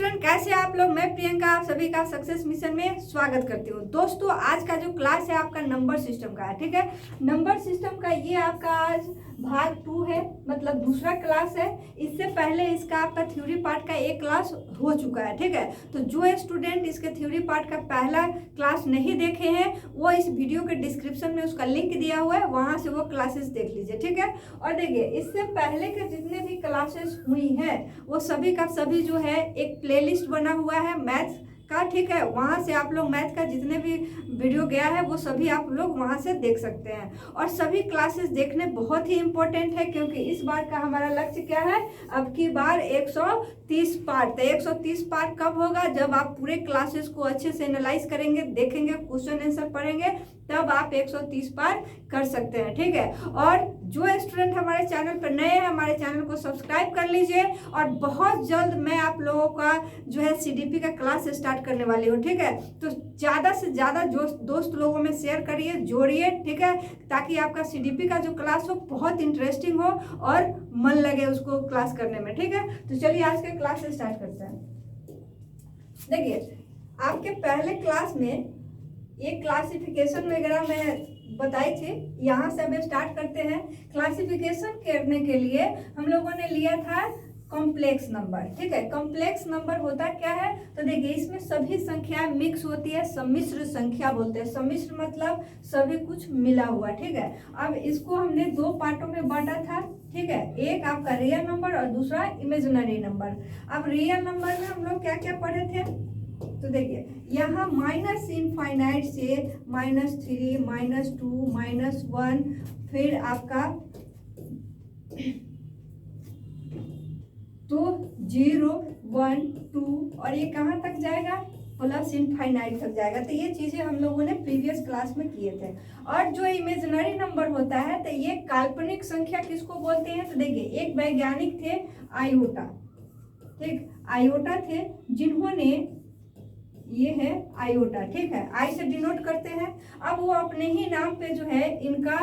Student, कैसे आप लोग। मैं प्रियंका आप सभी का सक्सेस मिशन में स्वागत करती हूँ। दोस्तों, आज का जो क्लास है आपका नंबर सिस्टम का है। ठीक है, नंबर सिस्टम का ये आपका आज भाग 2 है, मतलब दूसरा क्लास है। इससे पहले इसका आपका थ्योरी पार्ट का एक क्लास हो चुका है। ठीक है, तो जो स्टूडेंट इसके थ्योरी पार्ट का पहला क्लास नहीं देखे हैं वो इस वीडियो के डिस्क्रिप्शन में उसका लिंक दिया हुआ है, वहां से वो क्लासेस देख लीजिए। ठीक है, और देखिए इससे पहले के जितने भी क्लासेस हुई हैं वो सभी का सभी जो है एक प्लेलिस्ट बना हुआ है मैथ्स का। ठीक है, वहां से आप लोग मैथ का जितने भी वीडियो गया है वो सभी आप लोग वहां से देख सकते हैं। और सभी क्लासेस देखने बहुत ही इंपॉर्टेंट है, क्योंकि इस बार का हमारा लक्ष्य क्या है, अब की बार 130 पार्ट। तो 130 पार्ट कब होगा, जब आप पूरे क्लासेस को अच्छे से एनालाइज करेंगे, देखेंगे, क्वेश्चन आंसर पढ़ेंगे, तब आप 130 पार कर सकते हैं। ठीक है, और जो स्टूडेंट हमारे चैनल पर नए हैं, हमारे चैनल को सब्सक्राइब कर लीजिए। और बहुत जल्द मैं आप लोगों का जो है सीडीपी का क्लास स्टार्ट करने वाली हूँ। ठीक है, तो ज़्यादा से ज़्यादा दोस्त लोगों में शेयर करिए, जोड़िए। ठीक है, ताकि आपका सीडीपी का जो क्लास हो बहुत इंटरेस्टिंग हो और मन लगे उसको क्लास करने में। ठीक है, तो चलिए आज के क्लास स्टार्ट करते हैं। देखिए, आपके पहले क्लास में ये क्लासिफिकेशन वगैरह मैं बताई थी, यहाँ से अब स्टार्ट करते हैं। क्लासिफिकेशन करने के लिए हम लोगों ने लिया था कॉम्प्लेक्स नंबर। ठीक है, कॉम्प्लेक्स नंबर होता क्या है, तो देखिए इसमें सभी संख्या मिक्स होती है, सम्मिश्र संख्या बोलते हैं। सम्मिश्र मतलब सभी कुछ मिला हुआ। ठीक है, अब इसको हमने दो पार्टों में बांटा था। ठीक है, एक आपका रियल नंबर और दूसरा इमेजिनरी नंबर। अब रियल नंबर में हम लोग क्या क्या पढ़े थे, तो देखिए यहाँ माइनस इनफाइनाइट से -3, -2, -1, फिर आपका तो 0, 1, 2 और ये कहाँ तक जाएगा, प्लस इनफाइनाइट तक जाएगा। तो ये चीजें हम लोगों ने प्रीवियस क्लास में किए थे। और जो इमेजिनरी नंबर होता है, तो ये काल्पनिक संख्या किसको बोलते हैं, तो देखिए एक वैज्ञानिक थे आयोटा। ठीक, आयोटा थे जिन्होंने, ये है आयोटा। ठीक है, आई से डिनोट करते हैं। अब वो अपने ही नाम पे जो है इनका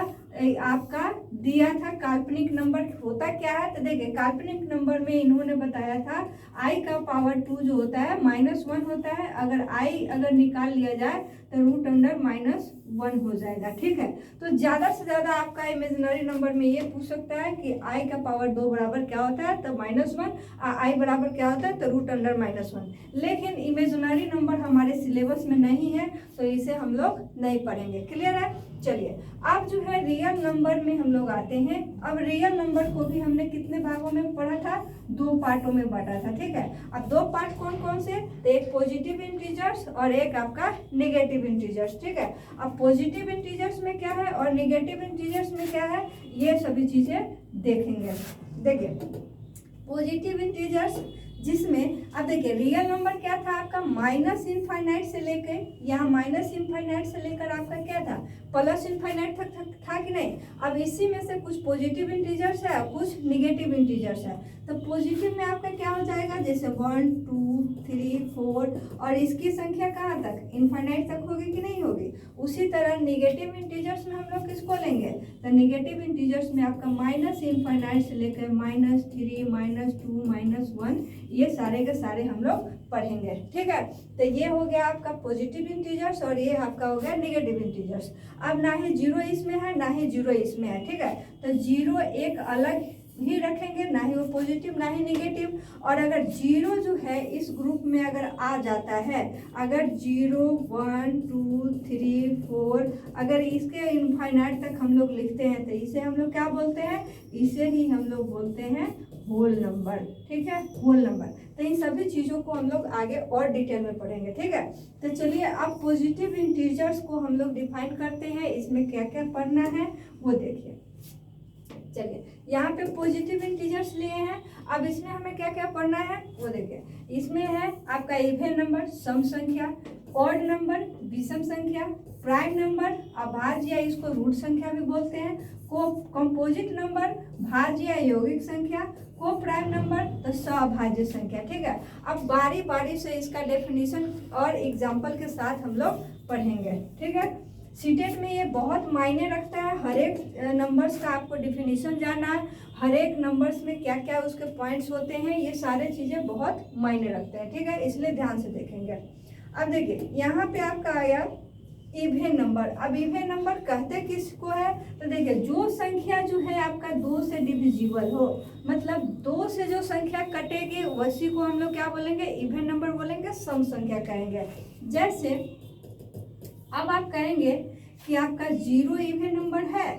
आपका दिया था काल्पनिक नंबर होता क्या है, तो देखिए काल्पनिक नंबर में इन्होंने बताया था आई का पावर 2 जो होता है -1 होता है। अगर आई अगर निकाल लिया जाए तो रूट अंडर -1 हो जाएगा। ठीक है, तो ज्यादा से ज्यादा आपका इमेजिनरी नंबर में ये पूछ सकता है कि आई का पावर 2 बराबर क्या होता है, तो -1, आई बराबर क्या होता है, तो रूट अंडर -1। लेकिन इमेजिनरी नंबर हमारे सिलेबस में नहीं है, तो इसे हम लोग नहीं पढ़ेंगे। क्लियर है, चलिए अब जो है रियल नंबर में हम लोग आते हैं। अब रियल नंबर को भी हमने कितने भागों में पढ़ा था, दो पार्टों में बांटा था। ठीक है, अब दो पार्ट कौन कौन से, तो एक पॉजिटिव इंटीजर्स और एक आपका नेगेटिव इंटीजर्स। ठीक है, अब पॉजिटिव इंटीजर्स में क्या है और नेगेटिव इंटीजर्स में क्या है, ये सभी चीजें देखेंगे। देखिए पॉजिटिव इंटीजर्स जिसमें अब देखिए रियल नंबर क्या था आपका, माइनस इनफाइनाइट से लेकर, यहाँ माइनस इनफाइनाइट से लेकर आपका क्या था, प्लस इनफाइनाइट तक था कि नहीं। अब इसी में से कुछ पॉजिटिव इंटीजर्स है, कुछ निगेटिव इंटीजर्स है। तो पॉजिटिव में आपका क्या हो जाएगा, जैसे 1, 2, 3, 4 और इसकी संख्या कहाँ तक, इनफाइनाइट तक होगी कि नहीं होगी। उसी तरह निगेटिव इंटीजर्स में हम लोग किसको लेंगे, तो निगेटिव इंटीजर्स में आपका माइनस इनफाइनाइट से लेकर -3, -2, -1 ये सारे के सारे हम लोग पढ़ेंगे। ठीक है, तो ये हो गया आपका पॉजिटिव इंटीजर्स और ये आपका हो गया नेगेटिव इंटीजर्स। अब ना ही 0 इसमें है ना ही 0 इसमें है। ठीक है, तो 0 एक अलग ही रखेंगे, ना ही वो पॉजिटिव ना ही नेगेटिव। और अगर 0 जो है इस ग्रुप में अगर आ जाता है, अगर 0, 1, 2, 3, 4 अगर इसके इनफाइनाइट तक हम लोग लिखते हैं, तो इसे हम लोग क्या बोलते हैं, इसे ही हम लोग बोलते हैं होल नंबर। ठीक है, होल नंबर। तो इन सभी चीज़ों को हम लोग आगे और डिटेल में पढ़ेंगे। ठीक है, तो चलिए अब पॉजिटिव इंटीजर्स को हम लोग डिफाइन करते हैं, इसमें क्या क्या पढ़ना है वो देखिए। चलिए यहाँ पे पॉजिटिव इंटीजर्स लिए हैं, अब इसमें हमें क्या क्या पढ़ना है वो देखिए। इसमें है आपका इवन नंबर सम संख्या, ऑड नंबर विषम संख्या, प्राइम नंबर अभाज्य या इसको रूट संख्या भी बोलते हैं, को कंपोजिट नंबर भाज्य या यौगिक संख्या, को प्राइम नंबर तो सभाज्य संख्या। ठीक है, अब बारी बारी से इसका डेफिनेशन और एग्जाम्पल के साथ हम लोग पढ़ेंगे। ठीक है, सीटेट में ये बहुत मायने रखता है, हर एक नंबर्स का आपको डिफिनीशन जानना है, हर एक नंबर्स में क्या क्या उसके पॉइंट्स होते हैं, ये सारे चीज़ें बहुत मायने रखते हैं, ठीक है, इसलिए ध्यान से देखेंगे। अब देखिए यहाँ पे आपका आया इवेन नंबर। अब इवेन नंबर कहते किसको है, तो देखिए जो संख्या जो है आपका 2 से डिविजिबल हो, मतलब 2 से जो संख्या कटेगी वैसी को हम लोग क्या बोलेंगे, इवेन नंबर बोलेंगे, सम संख्या कहेंगे। जैसे अब आप कहेंगे कि आपका 0 इवेन नंबर है,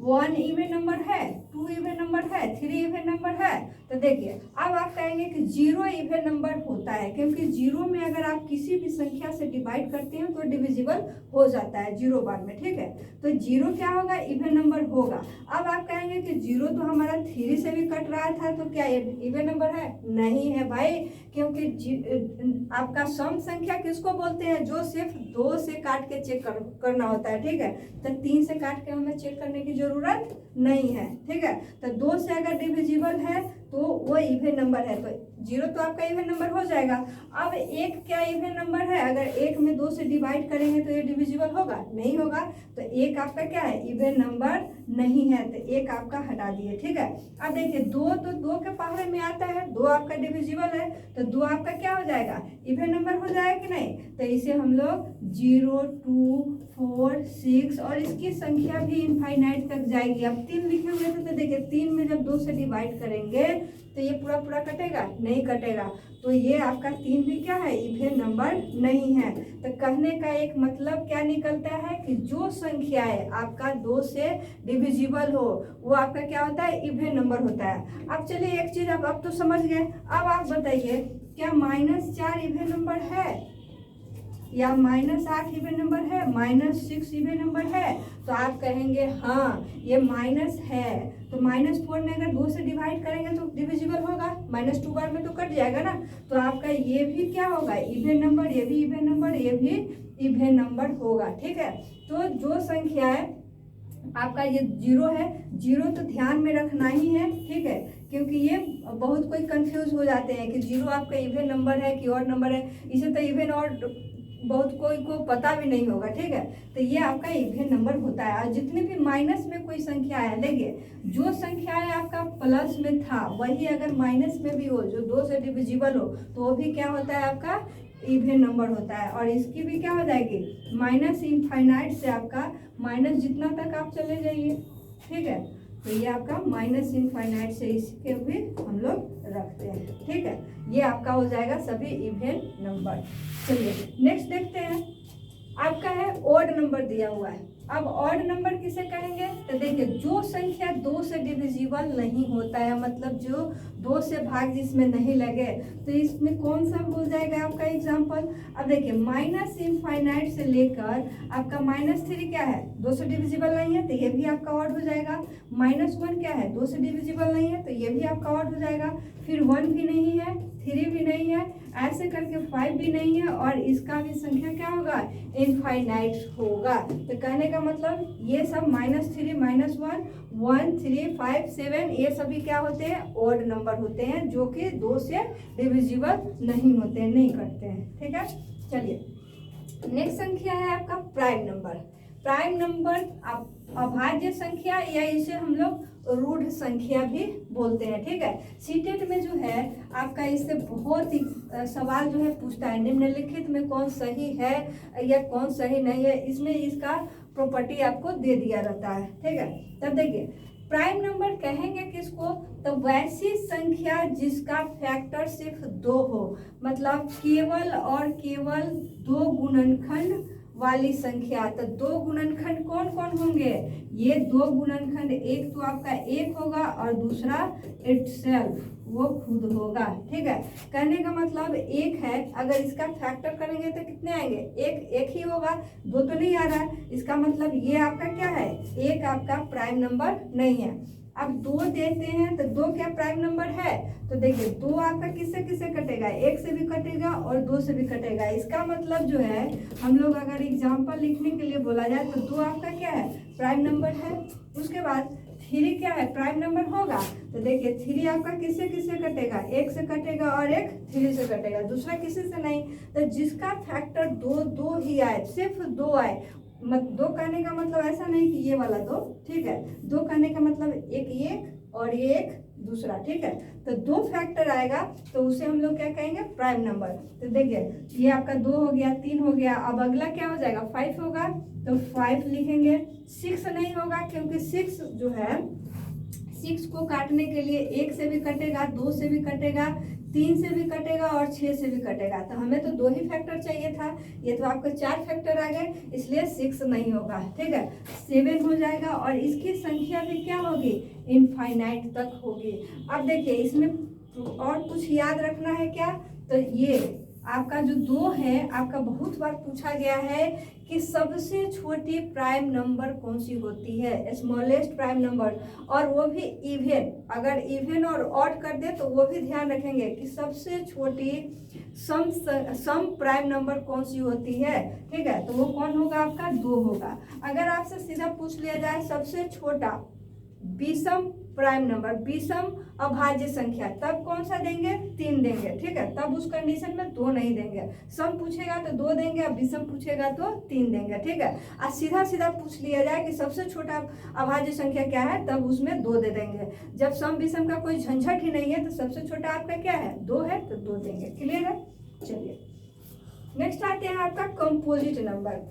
1 इवेन नंबर है, 2 इवेन नंबर है, 3 इवेन नंबर है। तो देखिए अब आप कहेंगे कि 0 इवेन नंबर होता है, क्योंकि 0 में अगर आप किसी भी संख्या से डिवाइड करते हैं तो डिविजिबल हो जाता है 0 बार में, ठीक है। तो 0 क्या होगा, इवेन नंबर होगा। अब आप कहेंगे कि 0 तो हमारा 3 से भी कट रहा था, तो क्या इवेन नंबर है? नहीं है भाई, क्योंकि आपका सम संख्या किसको बोलते हैं, जो सिर्फ 2 से काट के चेक करना होता है, ठीक है। तो 3 से काट के हमें चेक करने की जरूरत नहीं है, ठीक है। तो 2 से अगर डिविजिबल है तो वो इवेन नंबर है, तो 0 तो आपका इवेन नंबर हो जाएगा। अब 1 क्या इवेन नंबर है? अगर 1 में 2 से डिवाइड करेंगे तो ये डिविजिबल होगा? नहीं होगा। तो 1 आपका क्या है, इवेन नंबर नहीं है, तो 1 आपका हटा दिए, ठीक है। अब देखिए 2 तो 2 के पहाड़े में आता है, 2 आपका डिविजिबल है, तो 2 आपका क्या हो जाएगा, इवेन नंबर हो जाएगा कि नहीं। तो इसे हम लोग 0, 2, 4, 6 और इसकी संख्या भी इनफाइनाइट तक जाएगी। अब 3 लिखे हुए थे, तो देखिए 3 में जब 2 से डिवाइड करेंगे तो ये पूरा पूरा कटेगा? नहीं कटेगा। तो ये आपका 3 भी क्या है, इवेन नंबर नहीं है। तो कहने का एक मतलब क्या निकलता है कि जो संख्या है आपका 2 से डिविजिबल हो वो आपका क्या होता है, इवेन नंबर होता है। अब चलिए एक चीज अब तो समझ गए। अब आप बताइए क्या -4 इवेन नंबर है, या -8 इवेन नंबर है, -6 इवेन नंबर है? तो आप कहेंगे हाँ ये माइनस है, तो -4 में अगर 2 से डिवाइड करेंगे तो डिविजिबल होगा, -2 बार में तो कट जाएगा ना। तो आपका ये भी क्या होगा, इवेन नंबर, ये भी इवेन नंबर, ये भी इवेन नंबर होगा, ठीक है। तो जो संख्या है आपका ये 0 है, 0 तो ध्यान में रखना ही है, ठीक है, क्योंकि ये बहुत कोई कंफ्यूज हो जाते हैं कि 0 आपका इवेन नंबर है कि और नंबर है। इसे तो इवेन और बहुत कोई को पता भी नहीं होगा, ठीक है। तो ये आपका इवेन नंबर होता है। और जितने भी माइनस में कोई संख्या है, देखिए जो संख्या है आपका प्लस में था वही अगर माइनस में भी हो, जो 2 से डिविजिबल हो, तो वो भी क्या होता है, आपका इवेन नंबर होता है। और इसकी भी क्या हो जाएगी, माइनस इनफाइनाइट से आपका माइनस जितना तक आप चले जाइए, ठीक है। तो ये आपका माइनस इनफाइनाइट से इसके भी हम लोग रखते हैं, ठीक है। ये आपका हो जाएगा सभी इवेन नंबर। चलिए नेक्स्ट देखते हैं। आपका है ऑड नंबर दिया हुआ है। अब ऑड नंबर किसे कहेंगे, तो देखिए जो संख्या 2 से डिविजिबल नहीं होता है, मतलब जो 2 से भाग जिसमें नहीं लगे, तो इसमें कौन सा हो जाएगा आपका एग्जाम्पल। अब देखिए माइनस इनफाइनाइट से लेकर आपका -3 क्या है, 2 से डिविजिबल नहीं है, तो ये भी आपका ऑड हो जाएगा। -1 क्या है, 2 से डिविजिबल नहीं है, तो ये भी आपका ऑड हो जाएगा। फिर 1 भी नहीं है, 3 भी नहीं है, ऐसे करके 5 भी नहीं है, और इसका भी संख्या क्या होगा, इनफाइनाइट होगा। तो कहने का मतलब ये सब -3, -1, 1, 3, 5, 7 ये सभी क्या होते हैं, ऑड नंबर होते हैं, जो कि 2 से डिविजिबल नहीं होते हैं, नहीं करते हैं, ठीक है। चलिए नेक्स्ट संख्या है आपका प्राइम नंबर। प्राइम नंबर अभाज्य संख्या, या इसे हम लोग रूढ़ संख्या भी बोलते हैं, ठीक है। सीटेट में जो है आपका इससे बहुत ही सवाल जो है पूछता है, निम्नलिखित में कौन सही है या कौन सही नहीं है, इसमें इसका प्रॉपर्टी आपको दे दिया रहता है, ठीक है। तब देखिए प्राइम नंबर कहेंगे किसको, तो वैसी संख्या जिसका फैक्टर सिर्फ 2 हो, मतलब केवल और केवल 2 गुणनखंड वाली संख्या। तो 2 गुणनखंड कौन कौन होंगे, ये 2 गुणनखंड, एक तो आपका 1 होगा और दूसरा इटसेल्फ, वो खुद होगा, ठीक है। कहने का मतलब 1 है, अगर इसका फैक्टर करेंगे तो कितने आएंगे, 1 ही होगा, 2 तो नहीं आ रहा है, इसका मतलब ये आपका क्या है, 1 आपका प्राइम नंबर नहीं है। अब 2 देते हैं तो 2 क्या प्राइम नंबर है, तो देखिए 2 आपका किससे किससे कटेगा, 1 से भी कटेगा और 2 से भी कटेगा। इसका मतलब जो है हम लोग अगर एग्जाम्पल लिखने के लिए बोला जाए तो 2 आपका क्या है, प्राइम नंबर है। उसके बाद 3 क्या है, प्राइम नंबर होगा। तो देखिए 3 आपका किससे किससे कटेगा, 1 से कटेगा और एक 3 से कटेगा, दूसरा किसी से नहीं। तो जिसका फैक्टर 2 ही आए, सिर्फ 2 आए, 2 कहने का मतलब ऐसा नहीं कि ये वाला 2, ठीक है। 2 कहने का मतलब एक ये और ये एक दूसरा, ठीक है। तो 2 फैक्टर आएगा तो उसे हम लोग क्या कहेंगे, प्राइम नंबर। तो देखिए ये आपका 2 हो गया, 3 हो गया, अब अगला क्या हो जाएगा, 5 होगा, तो 5 लिखेंगे। 6 नहीं होगा क्योंकि 6 जो है, 6 को काटने के लिए 1 से भी कटेगा, 2 से भी कटेगा, 3 से भी कटेगा और 6 से भी कटेगा। तो हमें तो 2 ही फैक्टर चाहिए था, ये तो आपके 4 फैक्टर आ गए, इसलिए 6 नहीं होगा, ठीक है। 7 हो जाएगा और इसकी संख्या भी क्या होगी, इनफाइनाइट तक होगी। अब देखिए इसमें और कुछ याद रखना है क्या, तो ये आपका जो 2 है, आपका बहुत बार पूछा गया है कि सबसे छोटी प्राइम नंबर कौन सी होती है, स्मॉलेस्ट प्राइम नंबर, और वो भी इवन। अगर इवन और ऑड कर दे तो वो भी ध्यान रखेंगे कि सबसे छोटी सम प्राइम नंबर कौन सी होती है, ठीक है। तो वो कौन होगा, आपका 2 होगा। अगर आपसे सीधा पूछ लिया जाए सबसे छोटा विषम प्राइम नंबर, विषम अभाज्य संख्या, तब कौन सा देंगे, 3 देंगे, ठीक है। तब उस कंडीशन में 2 नहीं देंगे। सम पूछेगा तो 2 देंगे, और विषम पूछेगा तो 3 देंगे, ठीक है। और सीधा सीधा पूछ लिया जाए कि सबसे छोटा अभाज्य संख्या क्या है, तब उसमें 2 दे देंगे। जब सम विषम का कोई झंझट ही नहीं है तो सबसे छोटा आपका क्या है, 2 है, तो 2 देंगे। क्लियर है। चलिए नेक्स्ट आते हैं आपका कंपोजिट नंबर।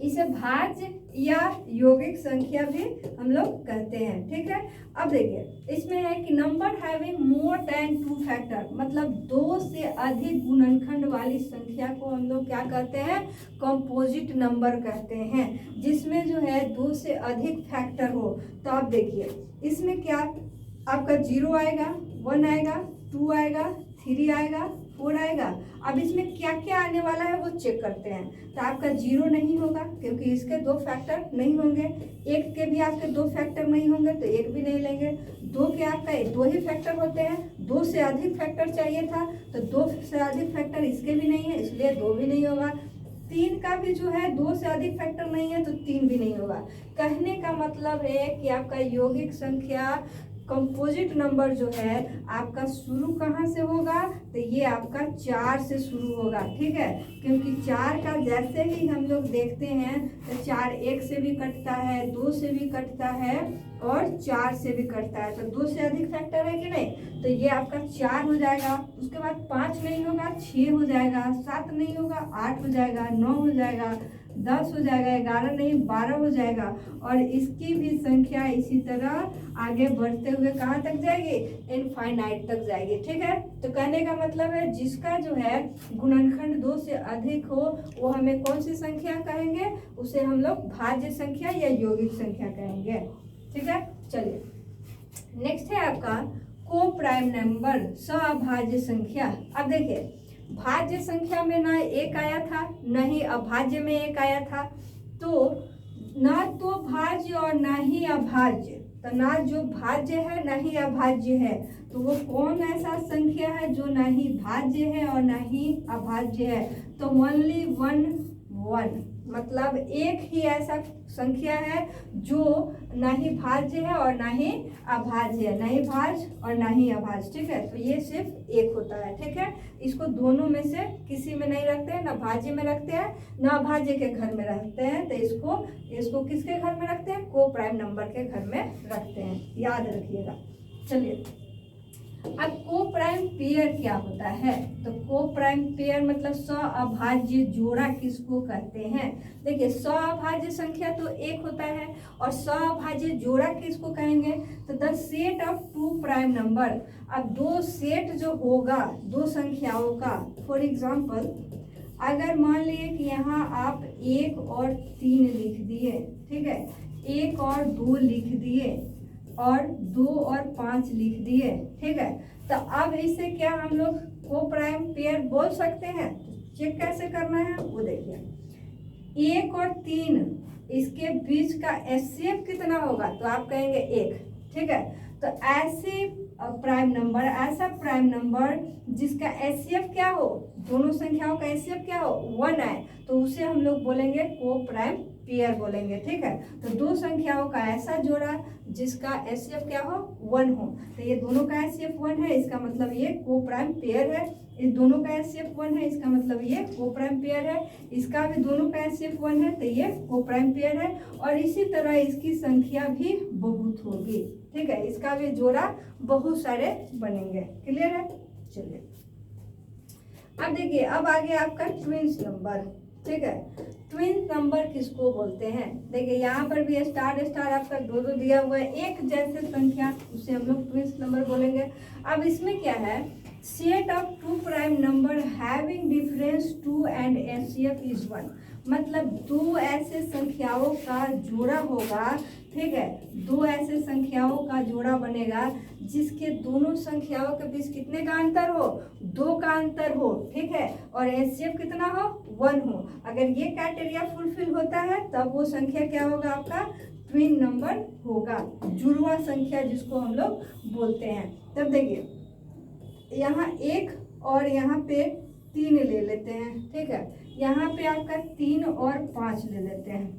इसे भाज्य या यौगिक संख्या भी हम लोग कहते हैं, ठीक है। अब देखिए इसमें है कि number having more than 2 factor, मतलब 2 से अधिक गुणनखंड वाली संख्या को हम लोग क्या कहते हैं, कंपोजिट नंबर कहते हैं, जिसमें जो है 2 से अधिक फैक्टर हो। तो आप देखिए इसमें क्या आपका 0 आएगा, 1 आएगा, 2 आएगा, 3 आएगा, 4 आएगा। अब इसमें क्या क्या आने वाला है वो चेक करते हैं। तो आपका 0 नहीं होगा क्योंकि इसके 2 फैक्टर नहीं होंगे, 1 के भी आपके 2 फैक्टर नहीं होंगे तो 1 भी नहीं लेंगे, 2 के आपका 2 ही फैक्टर होते हैं, 2 से अधिक फैक्टर चाहिए था तो 2 से अधिक फैक्टर इसके भी नहीं है, इसलिए 2 भी नहीं होगा। 3 का भी जो है 2 से अधिक फैक्टर नहीं है तो 3 भी नहीं होगा। कहने का मतलब है कि आपका यौगिक संख्या कंपोजिट नंबर जो है आपका शुरू कहाँ से होगा, तो ये आपका 4 से शुरू होगा, ठीक है। क्योंकि 4 का जैसे ही हम लोग देखते हैं तो 4 1 से भी कटता है, 2 से भी कटता है और 4 से भी कटता है, तो 2 से अधिक फैक्टर है कि नहीं, तो ये आपका 4 हो जाएगा। उसके बाद 5 नहीं होगा, 6 हो जाएगा, 7 नहीं होगा, 8 हो जाएगा, 9 हो जाएगा, 10 हो जाएगा, 11 नहीं 12 हो जाएगा, और इसकी भी संख्या इसी तरह आगे बढ़ते हुए कहाँ तक जाएगी, इनफाइनाइट तक जाएगी, ठीक है। तो कहने का मतलब है जिसका जो है गुणनखंड 2 से अधिक हो वो हमें कौन सी संख्या कहेंगे, उसे हम लोग भाज्य संख्या या यौगिक संख्या कहेंगे, ठीक है। चलिए नेक्स्ट है आपका को प्राइम नंबर, सभाज्य संख्या। अब देखिए भाज्य संख्या में ना 1 आया था, न ही अभाज्य में 1 आया था, तो ना तो भाज्य और ना ही अभाज्य, तो ना जो भाज्य है ना ही अभाज्य है, तो वो कौन ऐसा संख्या है जो ना ही भाज्य है और ना ही अभाज्य है, तो ओनली 1 मतलब एक ही ऐसा संख्या है जो ना ही भाज्य है और ना ही अभाज्य है, ना ही भाज्य और ना ही अभाज्य, ठीक है। तो ये सिर्फ एक होता है, ठीक है। इसको दोनों में से किसी में नहीं रखते हैं, ना भाज्य में रखते हैं ना अभाज्य के घर में रखते हैं, तो इसको किसके घर में रखते हैं, को प्राइम नंबर के घर में रखते हैं, याद रखिएगा। चलिए अब को प्राइम पेयर क्या होता है, तो को प्राइम पेयर मतलब सअभाज्य जोड़ा किसको कहते हैं। देखिए सअभाज्य संख्या तो 1 होता है और सअभाज्य जोड़ा किसको कहेंगे, तो the set of 2 prime number. अब 2 सेट जो होगा 2 संख्याओं का, फॉर एग्जाम्पल अगर मान लिए कि यहाँ आप 1 और 3 लिख दिए, ठीक है, 1 और 2 लिख दिए और 2 और 5 लिख दिए, ठीक है। तो अब इसे क्या हम लोग को प्राइम पेयर बोल सकते हैं। चेक कैसे करना है वो देखिए, 1 और 3 इसके बीच का एचसीएफ कितना होगा, तो आप कहेंगे 1, ठीक है। तो ऐसे प्राइम नंबर, ऐसा प्राइम नंबर जिसका एचसीएफ क्या हो, दोनों संख्याओं का एचसीएफ क्या हो 1 आए, तो उसे हम लोग बोलेंगे को प्राइम पेयर बोलेंगे, ठीक है। तो 2 संख्याओं का ऐसा जोड़ा जिसका एचसीएफ क्या हो 1 हो, तो ये दोनों का एचसीएफ 1 है, इसका मतलब ये को प्राइम पेयर है। इस दोनों का एचसीएफ 1 है, इसका मतलब ये को प्राइम पेयर है। इसका भी दोनों का एचसीएफ 1 है, तो ये को प्राइम पेयर है। और इसी तरह इसकी संख्या भी बहुत होगी। ठीक है, इसका भी जोड़ा बहुत सारे बनेंगे। क्लियर है? चलिए अब देखिए, अब आ गया आपका ट्विंस नंबर। ठीक है, ट्विंस नंबर किसको बोलते हैं? देखिए यहाँ पर भी स्टार स्टार आपका दो दो दिया हुआ है, एक जैसे संख्या, उसे हम लोग ट्विंस नंबर बोलेंगे। अब इसमें क्या है, set of two prime number having difference 2 and HCF is 1। मतलब दो ऐसे संख्याओं का जोड़ा होगा। ठीक है, दो ऐसे संख्याओं का जोड़ा बनेगा जिसके दोनों संख्याओं के बीच कितने का अंतर हो? 2 का अंतर हो। ठीक है, और एचसीएफ कितना हो? 1 हो। अगर ये क्राइटेरिया फुलफिल होता है तब वो संख्या क्या होगा? आपका ट्विन नंबर होगा, जुड़वा संख्या जिसको हम लोग बोलते हैं। तब देखिए यहाँ 1 और यहाँ पे 3 ले लेते हैं। ठीक है, यहाँ पे आपका 3 और 5 ले लेते हैं।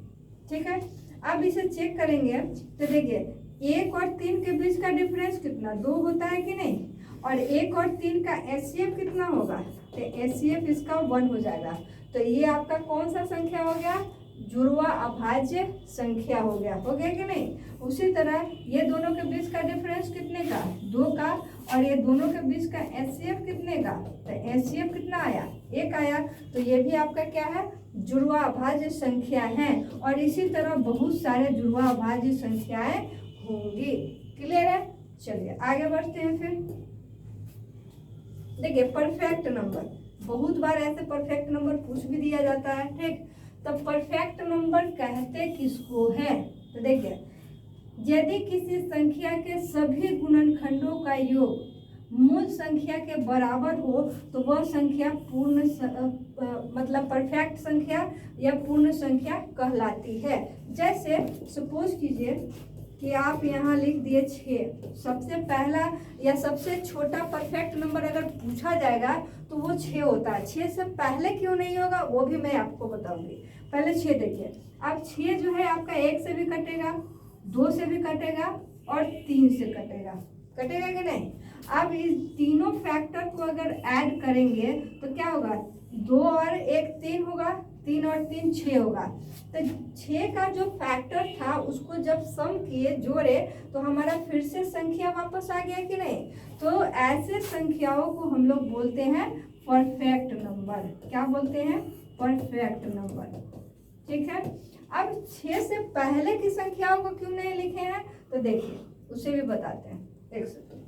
ठीक है, अब इसे चेक करेंगे तो देखिए 1 और 3 के बीच का डिफरेंस कितना? 2 होता है कि नहीं? और 1 और 3 का एचसीएफ कितना होगा? तो एचसीएफ इसका 1 हो जाएगा। तो ये आपका कौन सा संख्या हो गया? जुड़वा अभाज्य संख्या हो गया कि नहीं? उसी तरह ये दोनों के बीच का डिफरेंस कितने का? 2 का, और ये दोनों के बीच का एचसीएफ कितने का? तो एचसीएफ कितना आया? 1 आया। तो ये भी आपका क्या है? जुड़वा अभाज्य संख्या है। और इसी तरह बहुत सारे जुड़वा अभाज्य संख्याएं होंगी। क्लियर है? चलिए आगे बढ़ते हैं। फिर देखिए परफेक्ट नंबर, बहुत बार ऐसे परफेक्ट नंबर पूछ भी दिया जाता है। ठीक, तो परफेक्ट नंबर कहते किसको है? तो देखिए यदि किसी संख्या के सभी गुणनखंडों का योग मूल संख्या के बराबर हो तो वह संख्या पूर्ण मतलब परफेक्ट संख्या या पूर्ण संख्या कहलाती है। जैसे सपोज कीजिए कि आप यहाँ लिख दिए 6। सबसे पहला या सबसे छोटा परफेक्ट नंबर अगर पूछा जाएगा तो वो 6 होता है। 6 से पहले क्यों नहीं होगा वो भी मैं आपको बताऊंगी। पहले 6 देखिए, अब 6 जो है आपका 1 से भी कटेगा, 2 से भी कटेगा और 3 से कटेगा कि नहीं? अब इस तीनों फैक्टर को अगर ऐड करेंगे तो क्या होगा? 2 और 1 3 होगा, 3 और 3 6 होगा। तो 6 का जो फैक्टर था उसको जब सम किए, जोड़े, तो हमारा फिर से संख्या वापस आ गया कि नहीं? तो ऐसे संख्याओं को हम लोग बोलते हैं परफेक्ट नंबर। क्या बोलते हैं? Perfect number. ठीक है, अब 6 से पहले की संख्याओं को क्यों नहीं लिखे हैं? तो देखिए उसे भी बताते हैं। देख सकते हैं,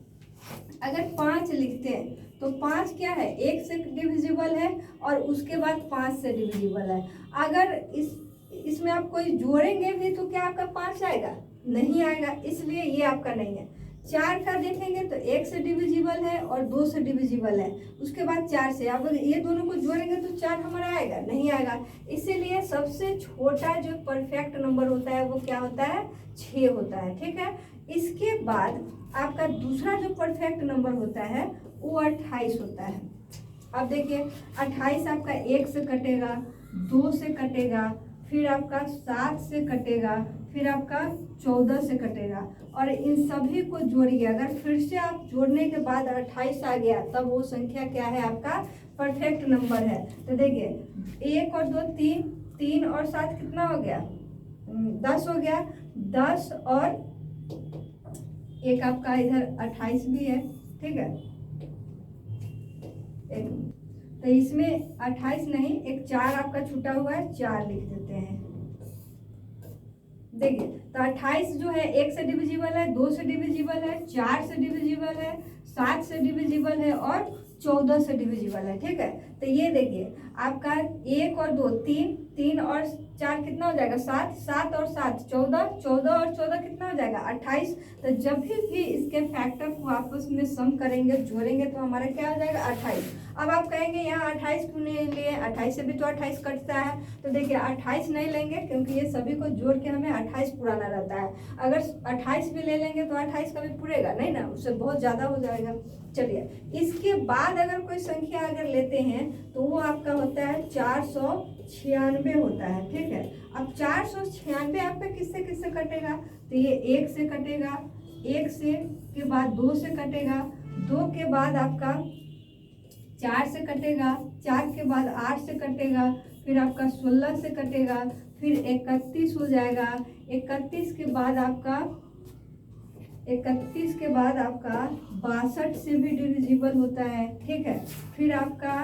अगर 5 लिखते हैं तो 5 क्या है? 1 से डिविजिबल है और उसके बाद 5 से डिविजिबल है। अगर इसमें आप कोई जोड़ेंगे भी तो क्या आपका 5 आएगा? नहीं आएगा, इसलिए ये आपका नहीं है। 4 का देखेंगे तो 1 से डिविजिबल है और 2 से डिविजिबल है, उसके बाद 4 से। अब ये दोनों को जोड़ेंगे तो 4 हमारा आएगा? नहीं आएगा। इसीलिए सबसे छोटा जो परफेक्ट नंबर होता है वो क्या होता है? 6 होता है। ठीक है, इसके बाद आपका दूसरा जो परफेक्ट नंबर होता है वो 28 होता है। अब देखिए 28 आपका 1 से कटेगा, 2 से कटेगा, फिर आपका 7 से कटेगा, फिर आपका 14 से कटेगा। और इन सभी को जोड़िए, अगर फिर से आप जोड़ने के बाद 28 आ गया तब वो संख्या क्या है? आपका परफेक्ट नंबर है। तो देखिए 1 और 2 3, 3 और 7 कितना हो गया? 10 हो गया। 10 और एक आपका इधर 28 भी है। ठीक है, तो इसमें 28 नहीं, एक 4 आपका छूटा हुआ है, 4 लिख देते हैं। देखिए तो 28 जो है 1 से डिविजिबल है, 2 से डिविजिबल है, 4 से डिविजिबल है, 7 से डिविजिबल है और 14 से डिविजिबल है। ठीक है, तो ये देखिए आपका 1 और 2 3, 3 और 4 कितना हो जाएगा? 7, 7 और 7 14, 14 और 14 कितना हो जाएगा? 28। तो जब भी इसके फैक्टर को आपस में सम करेंगे, जोड़ेंगे तो हमारा क्या हो जाएगा? 28। अब आप कहेंगे यहाँ 28 क्यों नहीं लिए? 28 से भी तो 28 कटता है। तो देखिए 28 नहीं लेंगे क्योंकि ये सभी को जोड़ के हमें 28 पुराना रहता है। अगर 28 भी ले लेंगे तो 28 कभी पूरेगा नहीं ना, उससे बहुत ज़्यादा हो जाएगा। चलिए इसके बाद अगर कोई संख्या अगर लेते हैं तो वो आपका होता है 496 होता है। ठीक है, अब 496 आपका किससे किससे कटेगा? तो ये 1 से कटेगा, 1 से के बाद 2 से कटेगा, 2 के बाद आपका 4 से कटेगा, 4 के बाद 8 से कटेगा, फिर आपका 16 से कटेगा, फिर 31 हो जाएगा, 31 के बाद आपका 31 के बाद आपका 62 से भी डिविजिबल होता है, ठीक है। फिर आपका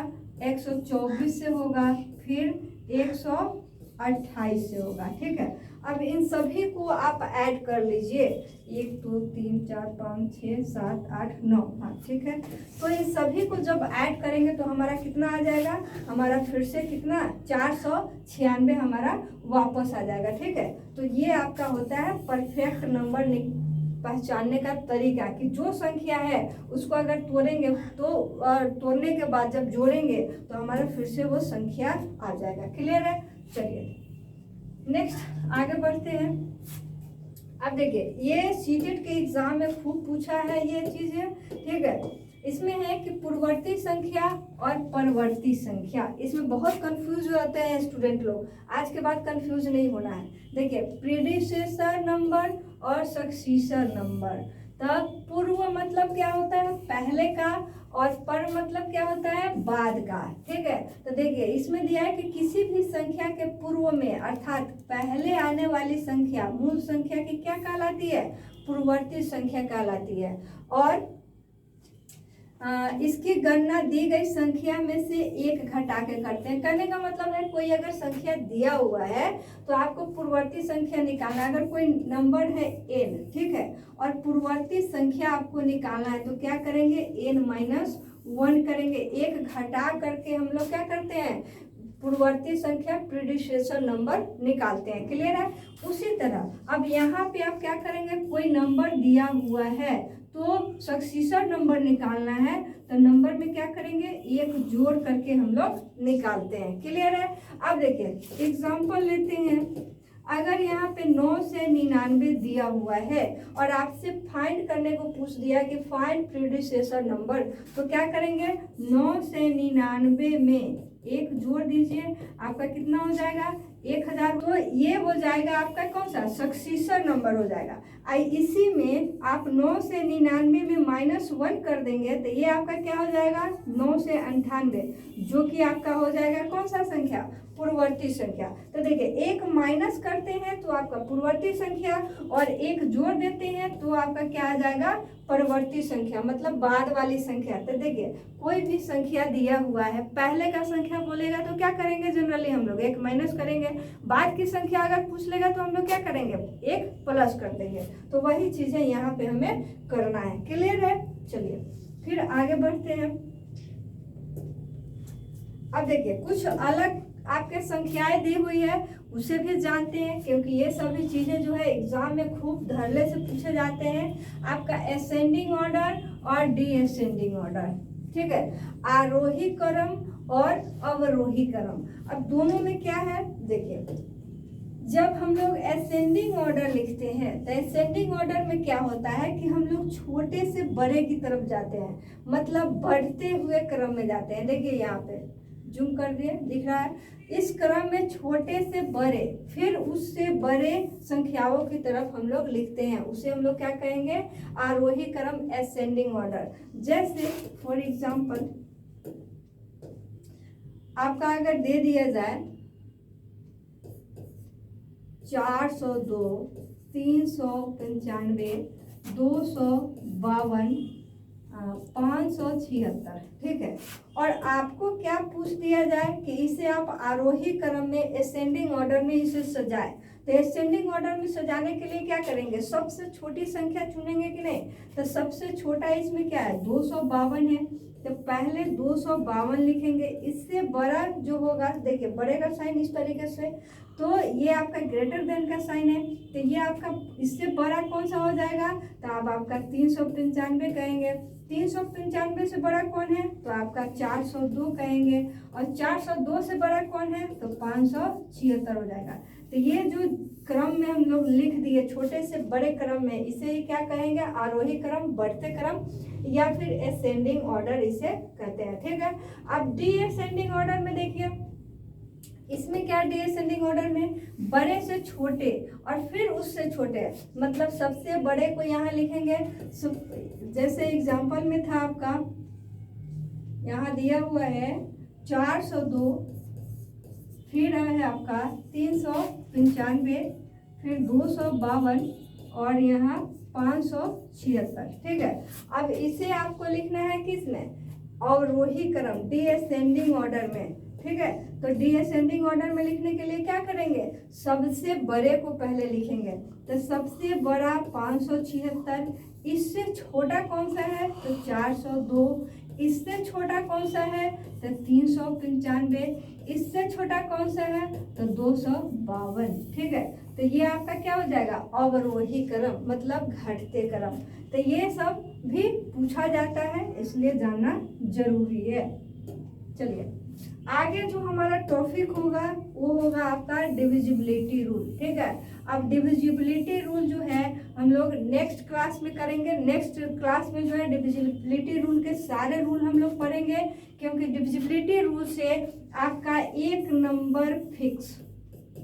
124 से होगा, फिर 128 से होगा, ठीक है। अब इन सभी को आप ऐड कर लीजिए, 1 2 3 4 5 6 7 8 9, हाँ ठीक है। तो इन सभी को जब ऐड करेंगे तो हमारा कितना आ जाएगा, हमारा फिर से कितना 496 हमारा वापस आ जाएगा, ठीक है। तो ये आपका होता है परफेक्ट नंबर पहचानने का तरीका, कि जो संख्या है उसको अगर तोड़ेंगे तो तोड़ने के बाद जब जोड़ेंगे तो हमारा फिर से वो संख्या आ जाएगा। क्लियर है? चलिए नेक्स्ट आगे बढ़ते हैं। अब देखिए ये सीटेट के एग्जाम में खूब पूछा है ये चीजें, ठीक है। इसमें है कि पूर्ववर्ती संख्या और परवर्ती संख्या, इसमें बहुत कंफ्यूज होते हैं स्टूडेंट लोग। आज के बाद कंफ्यूज नहीं होना है। देखिए प्रीडिसेसर नंबर और सक्सीसर नंबर। तब पूर्व मतलब क्या होता है, पहले का, और पर मतलब क्या होता है, बाद का, ठीक है। तो देखिए इसमें दिया है कि किसी भी संख्या के पूर्व में अर्थात पहले आने वाली संख्या मूल संख्या की क्या कहलाती है, पूर्ववर्ती संख्या कहलाती है। और इसकी गणना दी गई संख्या में से एक घटा के करते हैं। कहने का मतलब है कोई अगर संख्या दिया हुआ है तो आपको पूर्ववर्ती संख्या निकालना है। अगर कोई नंबर है n, ठीक है, और पूर्ववर्ती संख्या आपको निकालना है तो क्या करेंगे, n-1 करेंगे, एक घटा करके हम लोग क्या करते हैं, पूर्ववर्ती संख्या प्रीडिसेसर नंबर निकालते हैं। क्लियर है? उसी तरह अब यहाँ पे आप क्या करेंगे, कोई नंबर दिया हुआ है तो सक्सीसर नंबर निकालना है, तो नंबर में क्या करेंगे, एक जोड़ करके हम लोग निकालते हैं। क्लियर है? अब देखिए एग्जांपल लेते हैं। अगर यहाँ पे 9 से 99 दिया हुआ है और आपसे फाइंड करने को पूछ दिया कि फाइंड प्रीडिसेसर नंबर, तो क्या करेंगे, 9 से 99 में एक जोड़ दीजिए, आपका कितना हो जाएगा, 1000। तो ये हो जाएगा आपका कौन सा, सक्सीसर नंबर हो जाएगा। इसी में आप 9 से 99 में -1 कर देंगे तो ये आपका क्या हो जाएगा, 9 से 98, जो कि आपका हो जाएगा कौन सा संख्या, पूर्ववर्ती संख्या। तो देखिए एक माइनस करते हैं तो आपका पूर्ववर्ती संख्या, और एक जोड़ देते हैं तो आपका क्या आ जाएगा, परवर्ती संख्या, मतलब बाद वाली संख्या। तो देखिए कोई भी संख्या दिया हुआ है, पहले का संख्या बोलेगा तो क्या करेंगे, जनरली हम लोग एक माइनस करेंगे, बाद की संख्या अगर पूछ लेगा तो हम लोग क्या करेंगे, एक प्लस कर देंगे। तो वही चीजें यहाँ पे हमें करना है। क्लियर है? चलिए फिर आगे बढ़ते हैं। अब देखिए कुछ अलग आपके संख्याएं दी हुई है, उसे भी जानते हैं, क्योंकि ये सभी चीजें जो है एग्जाम में खूब धरले से पूछे जाते हैं। आपका असेंडिंग ऑर्डर और डिसेंडिंग ऑर्डर, ठीक है, आरोही क्रम और अवरोही क्रम। अब दोनों में क्या है, देखिए जब हम लोग असेंडिंग ऑर्डर लिखते हैं तो असेंडिंग ऑर्डर में क्या होता है कि हम लोग छोटे से बड़े की तरफ जाते हैं, मतलब बढ़ते हुए क्रम में जाते हैं। देखिए यहाँ पे जूम कर दिए, दिख रहा है, इस क्रम में छोटे से बड़े, फिर उससे बड़े संख्याओं की तरफ हम लोग लिखते हैं, उसे हम लोग क्या कहेंगे, आरोही क्रम, असेंडिंग ऑर्डर। जैसे फॉर एग्जांपल आपका अगर दे दिया जाए 402, 395, 252, 576, ठीक है, और आपको क्या पूछ दिया जाए कि इसे आप आरोही क्रम में असेंडिंग ऑर्डर में इसे सजाए। तो असेंडिंग ऑर्डर में सजाने के लिए क्या करेंगे, सबसे छोटी संख्या चुनेंगे कि नहीं, तो सबसे छोटा इसमें क्या है, 252 है, तो पहले 252 लिखेंगे। इससे बड़ा जो होगा, देखिए बड़े का साइन इस तरीके से, तो ये आपका ग्रेटर देन का साइन है, तो ये आपका इससे बड़ा कौन सा हो जाएगा, तो अब आपका 395 कहेंगे। 395 से बड़ा कौन है, तो आपका 402 कहेंगे, और 402 से बड़ा कौन है, तो 576 हो जाएगा। तो ये जो क्रम में हम लोग लिख दिए छोटे से बड़े क्रम में, इसे ही क्या कहेंगे, आरोही क्रम, बढ़ते क्रम, या फिर असेंडिंग ऑर्डर इसे कहते हैं। ठीक है, अब डिसेंडिंग ऑर्डर में देखिए, इसमें क्या डिसेंडिंग ऑर्डर में बड़े से छोटे और फिर उससे छोटे, मतलब सबसे बड़े को यहाँ लिखेंगे। जैसे एग्जांपल में था आपका, यहाँ दिया हुआ है 402, फिर है आपका 395, फिर 252 और यहाँ 576, ठीक है। अब इसे आपको लिखना है किसमें, अवरोही क्रम, डिसेंडिंग ऑर्डर में, ठीक है। तो डिसेंडिंग ऑर्डर में लिखने के लिए क्या करेंगे, सबसे बड़े को पहले लिखेंगे। तो सबसे बड़ा 576, इससे छोटा कौन सा है तो 402, इससे छोटा कौन सा है तो 395, इससे छोटा कौन सा है तो 252, ठीक है। तो ये आपका क्या हो जाएगा, अवरोही क्रम, मतलब घटते क्रम। तो ये सब भी पूछा जाता है, इसलिए जानना जरूरी है। चलिए आगे जो हमारा टॉपिक होगा वो होगा आपका डिविजिबिलिटी रूल, ठीक है। अब डिविजिबिलिटी रूल जो है हम लोग नेक्स्ट क्लास में करेंगे। नेक्स्ट क्लास में जो है डिविजिबिलिटी रूल के सारे रूल हम लोग पढ़ेंगे, क्योंकि डिविजिबिलिटी रूल से आपका एक नंबर फिक्स,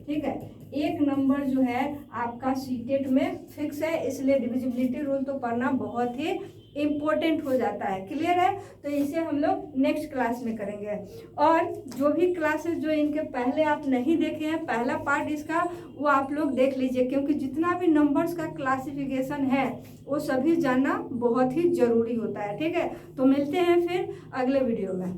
ठीक है, एक नंबर जो है आपका सीटेट में फिक्स है, इसलिए डिविजिबिलिटी रूल तो पढ़ना बहुत ही इम्पोर्टेंट हो जाता है। क्लियर है, तो इसे हम लोग नेक्स्ट क्लास में करेंगे। और जो भी क्लासेस जो इनके पहले आप नहीं देखे हैं, पहला पार्ट इसका वो आप लोग देख लीजिए, क्योंकि जितना भी नंबर्स का क्लासिफिकेशन है वो सभी जानना बहुत ही जरूरी होता है, ठीक है। तो मिलते हैं फिर अगले वीडियो में।